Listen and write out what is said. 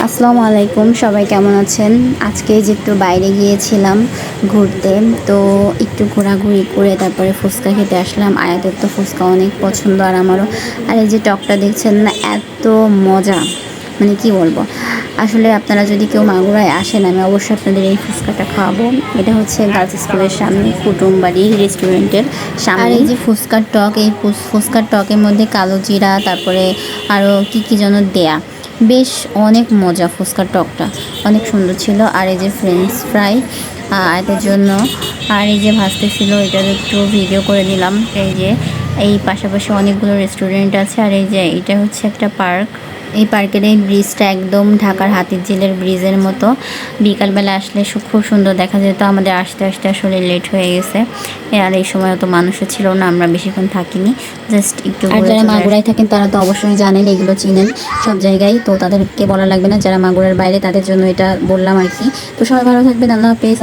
আসসালামু আলাইকুম, সবাই কেমন আছেন? আজকে যে একটু বাইরে গিয়েছিলাম ঘুরতে, তো একটু ঘোরাঘুরি করে তারপরে ফুচকা খেতে আসলাম। আয়াতের তো ফুচকা অনেক পছন্দ আর আমারও। আর এই যে টকটা দেখছেন না, এত মজা, মানে কি বলবো। আসলে আপনারা যদি কেউ মাগুরায় আসেন, আমি অবশ্যই আপনাদের এই ফুচকাটা খাওয়াবো। এটা হচ্ছে গার্লস স্কুলের সামনে কুটুমবাড়ি রেস্টুরেন্টের সামনে। আর এই যে ফুচকার টক, এই ফুচকার টকের মধ্যে কালো জিরা, তারপরে আরও কী যেন দেয়া, বেশ অনেক মজা। ফুচকার টকটা অনেক সুন্দর ছিল। আর এই যে ফ্রেঞ্চ ফ্রাই এদের জন্য, আর এই যে ভাজতেছিল, এটা একটু ভিডিও করে নিলাম। এই যে এই পাশাপাশি অনেকগুলো রেস্টুরেন্ট আছে। আর এই যে এটা হচ্ছে একটা পার্ক। এই পার্কের এই ব্রিজটা একদম ঢাকার হাতিরঝিলের ব্রিজের মতো। বিকালবেলা আসলে খুব সুন্দর দেখা যেত। আমাদের আসতে আসতে আসলে লেট হয়ে গেছে, আর এই সময় তো মানুষও ছিল না, আমরা বেশিক্ষণ থাকিনি, জাস্ট একটু। আর যারা মাগুরায় থাকেন তারা তো অবশ্যই জানেন, এগুলো চিনেন সব জায়গায়, তো তাদেরকে বলা লাগবে না। যারা মাগুরার বাইরে তাদের জন্য এটা বললাম আর কি। তো সবাই ভালো থাকবেন, আল্লাহ হাফেজ।